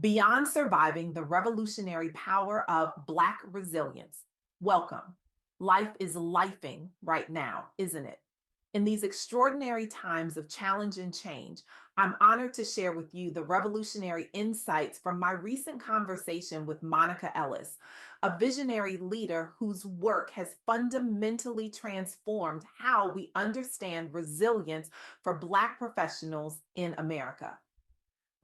Beyond surviving the revolutionary power of Black resilience. Welcome. Life is lifing right now, isn't it? In these extraordinary times of challenge and change, I'm honored to share with you the revolutionary insights from my recent conversation with Monica Ellis, a visionary leader whose work has fundamentally transformed how we understand resilience for Black professionals in America.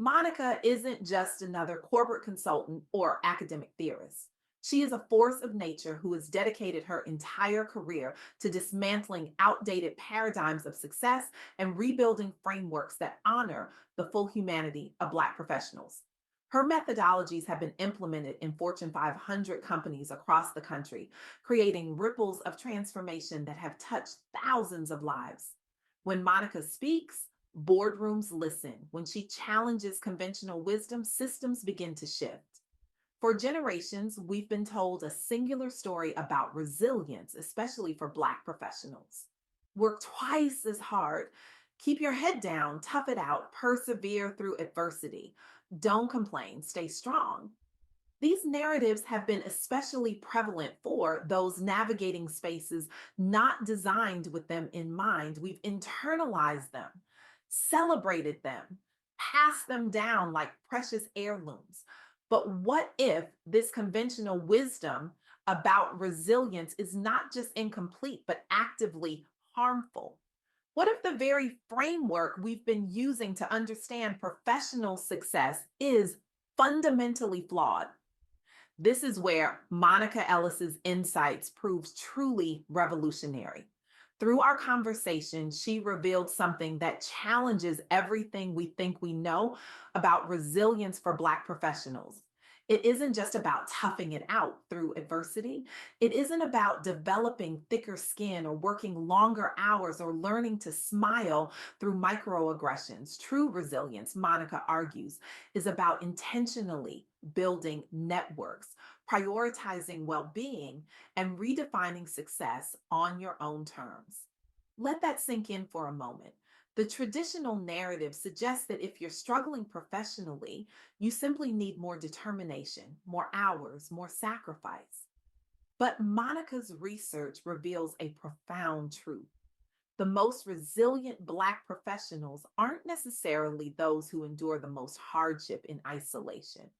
Monica isn't just another corporate consultant or academic theorist. She is a force of nature who has dedicated her entire career to dismantling outdated paradigms of success and rebuilding frameworks that honor the full humanity of Black professionals. Her methodologies have been implemented in Fortune 500 companies across the country, creating ripples of transformation that have touched thousands of lives. When Monica speaks, boardrooms listen. When she challenges conventional wisdom, systems begin to shift. For generations, we've been told a singular story about resilience, especially for Black professionals. Work twice as hard, keep your head down, tough it out, persevere through adversity. Don't complain, stay strong. These narratives have been especially prevalent for those navigating spaces not designed with them in mind. We've internalized them, celebrated them, passed them down like precious heirlooms. But what if this conventional wisdom about resilience is not just incomplete, but actively harmful? What if the very framework we've been using to understand professional success is fundamentally flawed? This is where Monica Ellis's insights proves truly revolutionary. Through our conversation, she revealed something that challenges everything we think we know about resilience for Black professionals. It isn't just about toughing it out through adversity. It isn't about developing thicker skin or working longer hours or learning to smile through microaggressions. True resilience, Monica argues, is about intentionally building networks, prioritizing well being, and redefining success on your own terms. Let that sink in for a moment. The traditional narrative suggests that if you're struggling professionally, you simply need more determination, more hours, more sacrifice. But Monica's research reveals a profound truth. The most resilient Black professionals aren't necessarily those who endure the most hardship in isolation.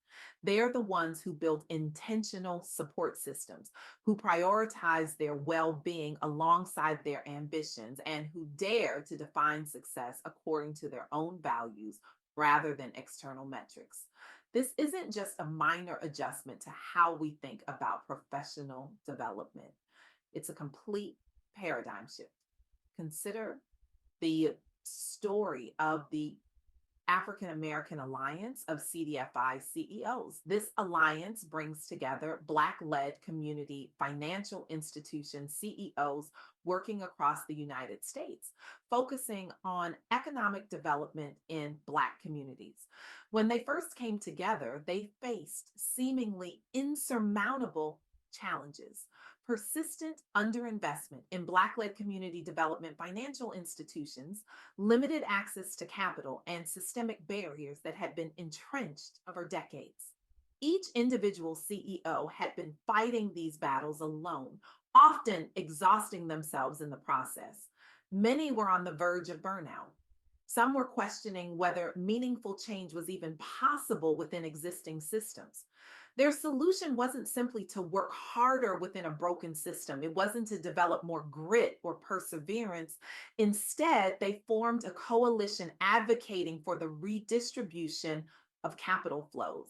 They're the ones who build intentional support systems, who prioritize their well being alongside their ambitions, and who dare to define success according to their own values rather than external metrics. This isn't just a minor adjustment to how we think about professional development, it's a complete paradigm shift. Consider the story of the African American Alliance of CDFI CEOs. This alliance brings together Black led community financial institution CEOs working across the United States, focusing on economic development in Black communities. When they first came together, they faced seemingly insurmountable challenges. Persistent underinvestment in Black led community development financial institutions, limited access to capital, and systemic barriers that had been entrenched over decades. Each individual CEO had been fighting these battles alone, often exhausting themselves in the process. Many were on the verge of burnout. Some were questioning whether meaningful change was even possible within existing systems. Their solution wasn't simply to work harder within a broken system. It wasn't to develop more grit or perseverance. Instead, they formed a coalition advocating for the redistribution of capital flows.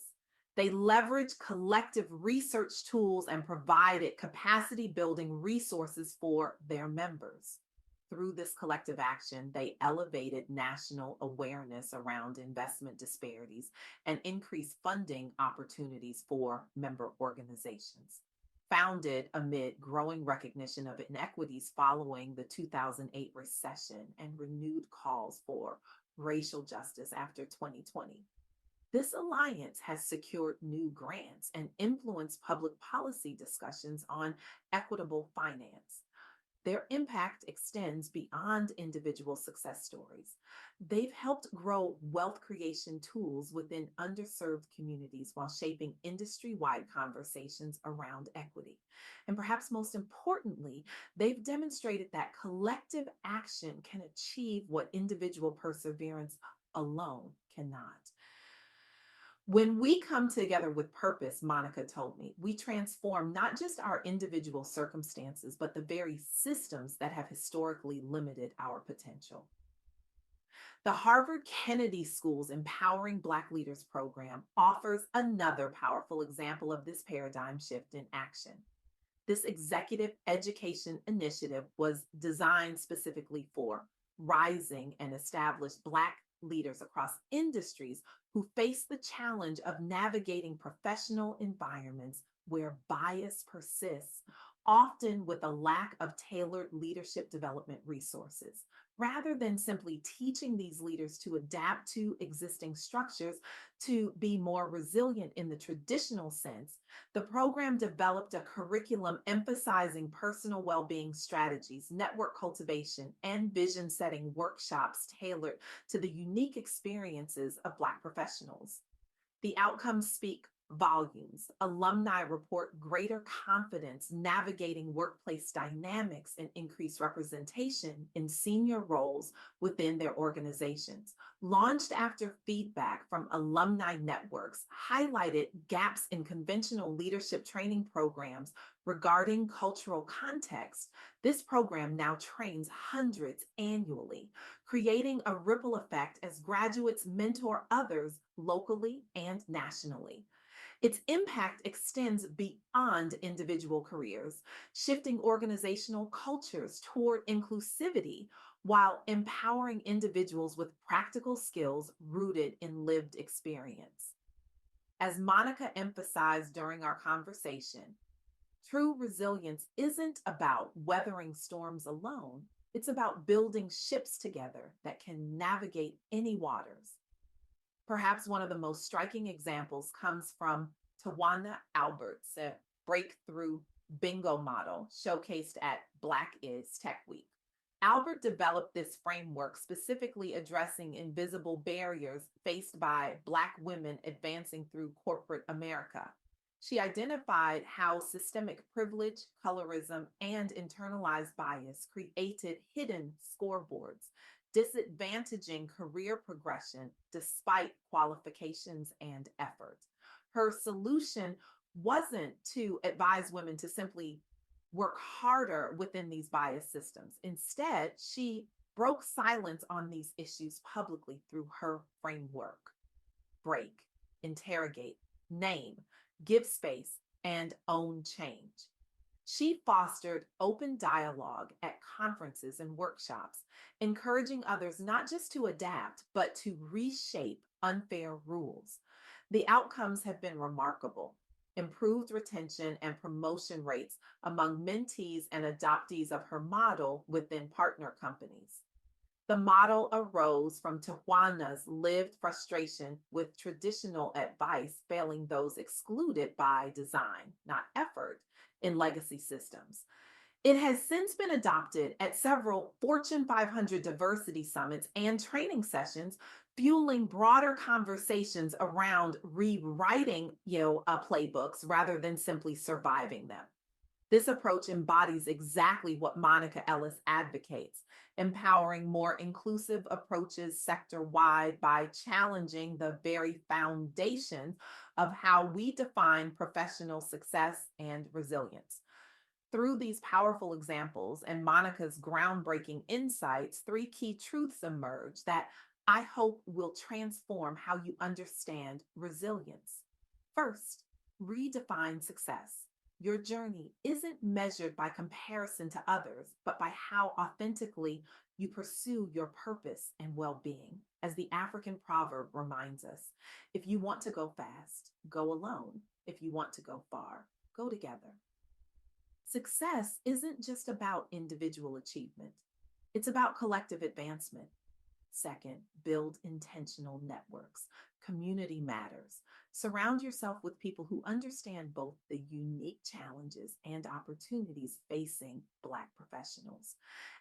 They leveraged collective research tools and provided capacity building resources for their members. Through this collective action, they elevated national awareness around investment disparities and increased funding opportunities for member organizations. Founded amid growing recognition of inequities following the 2008 recession and renewed calls for racial justice after 2020. This alliance has secured new grants and influenced public policy discussions on equitable finance. Their impact extends beyond individual success stories. They've helped grow wealth creation tools within underserved communities while shaping industry wide conversations around equity. And perhaps most importantly, they've demonstrated that collective action can achieve what individual perseverance alone cannot. When we come together with purpose, Monica told me, we transform not just our individual circumstances, but the very systems that have historically limited our potential. The Harvard Kennedy School's Empowering Black Leaders program offers another powerful example of this paradigm shift in action. This executive education initiative was designed specifically for rising and established Black leaders across industries who face the challenge of navigating professional environments where bias persists, often with a lack of tailored leadership development resources. Rather than simply teaching these leaders to adapt to existing structures to be more resilient in the traditional sense, the program developed a curriculum emphasizing personal well being strategies, network cultivation, and vision setting workshops tailored to the unique experiences of Black professionals. The outcomes speak volumes. Alumni report greater confidence navigating workplace dynamics and increased representation in senior roles within their organizations. Launched after feedback from alumni networks highlighted gaps in conventional leadership training programs regarding cultural context, this program now trains hundreds annually, creating a ripple effect as graduates mentor others locally and nationally. Its impact extends beyond individual careers, shifting organizational cultures toward inclusivity while empowering individuals with practical skills rooted in lived experience. As Monica emphasized during our conversation, true resilience isn't about weathering storms alone. It's about building ships together that can navigate any waters. Perhaps one of the most striking examples comes from Tawana Albert's breakthrough bingo model showcased at Black is Tech Week. Albert developed this framework specifically addressing invisible barriers faced by Black women advancing through corporate America. She identified how systemic privilege, colorism, and internalized bias created hidden scoreboards, disadvantaging career progression despite qualifications and effort. Her solution wasn't to advise women to simply work harder within these bias systems. Instead, she broke silence on these issues publicly through her framework: break, interrogate, name, give space, and own change. She fostered open dialogue at conferences and workshops, encouraging others not just to adapt, but to reshape unfair rules. The outcomes have been remarkable: improved retention and promotion rates among mentees and adoptees of her model within partner companies. The model arose from Tawana's lived frustration with traditional advice failing those excluded by design, not effort, in legacy systems. It has since been adopted at several Fortune 500 diversity summits and training sessions, fueling broader conversations around rewriting, playbooks rather than simply surviving them. This approach embodies exactly what Monica Ellis advocates: empowering more inclusive approaches sector wide by challenging the very foundation of how we define professional success and resilience. Through these powerful examples and Monica's groundbreaking insights, three key truths emerge that I hope will transform how you understand resilience. First, redefine success. Your journey isn't measured by comparison to others, but by how authentically you pursue your purpose and well being. As the African proverb reminds us, if you want to go fast, go alone. If you want to go far, go together. Success isn't just about individual achievement, it's about collective advancement. Second, build intentional networks. Community matters. Surround yourself with people who understand both the unique challenges and opportunities facing Black professionals.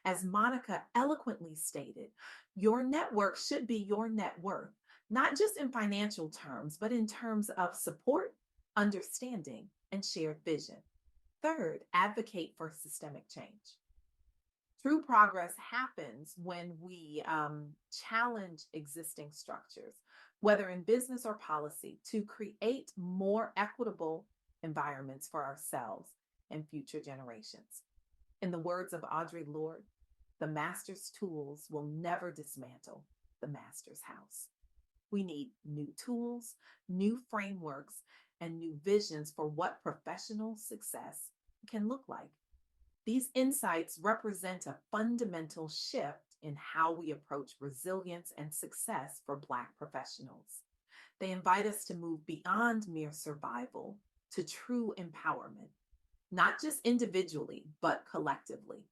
As Monica eloquently stated, your network should be your net worth, not just in financial terms, but in terms of support, understanding, and shared vision. Third, advocate for systemic change. True progress happens when we challenge existing structures, whether in business or policy, to create more equitable environments for ourselves and future generations. In the words of Audre Lorde, the master's tools will never dismantle the master's house. We need new tools, new frameworks, and new visions for what professional success can look like. These insights represent a fundamental shift in how we approach resilience and success for Black professionals. They invite us to move beyond mere survival to true empowerment, not just individually, but collectively.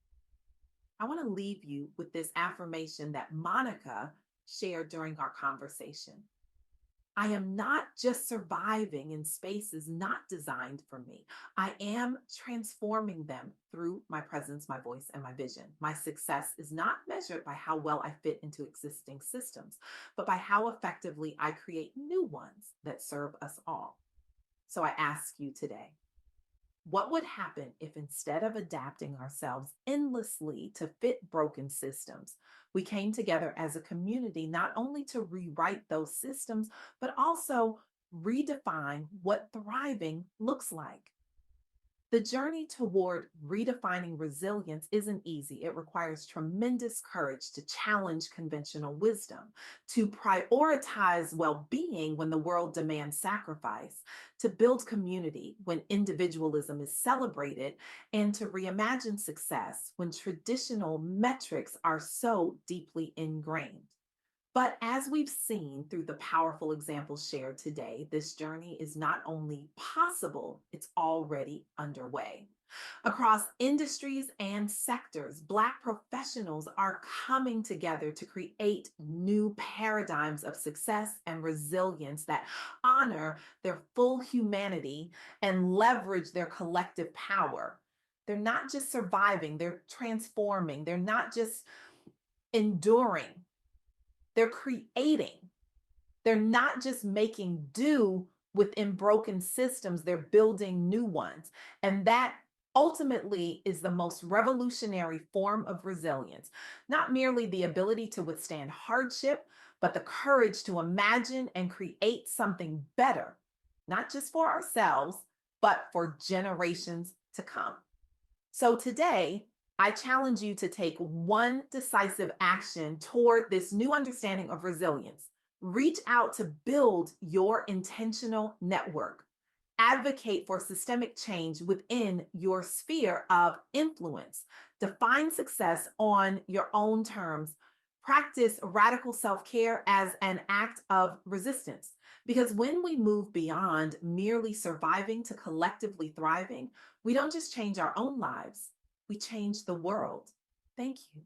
I want to leave you with this affirmation that Monica shared during our conversation. I am not just surviving in spaces not designed for me. I am transforming them through my presence, my voice, and my vision. My success is not measured by how well I fit into existing systems, but by how effectively I create new ones that serve us all. So I ask you today, what would happen if instead of adapting ourselves endlessly to fit broken systems, we came together as a community not only to rewrite those systems, but also redefine what thriving looks like? The journey toward redefining resilience isn't easy. It requires tremendous courage to challenge conventional wisdom, to prioritize well being when the world demands sacrifice, to build community when individualism is celebrated, and to reimagine success when traditional metrics are so deeply ingrained. But as we've seen through the powerful examples shared today, this journey is not only possible, it's already underway. Across industries and sectors, Black professionals are coming together to create new paradigms of success and resilience that honor their full humanity and leverage their collective power. They're not just surviving, they're transforming, they're not just enduring, they're creating. They're not just making do within broken systems, they're building new ones. And that ultimately is the most revolutionary form of resilience. Not merely the ability to withstand hardship, but the courage to imagine and create something better, not just for ourselves, but for generations to come. So today, I challenge you to take one decisive action toward this new understanding of resilience. Reach out to build your intentional network. Advocate for systemic change within your sphere of influence. Define success on your own terms. Practice radical self care as an act of resistance. Because when we move beyond merely surviving to collectively thriving, we don't just change our own lives, we change the world. Thank you.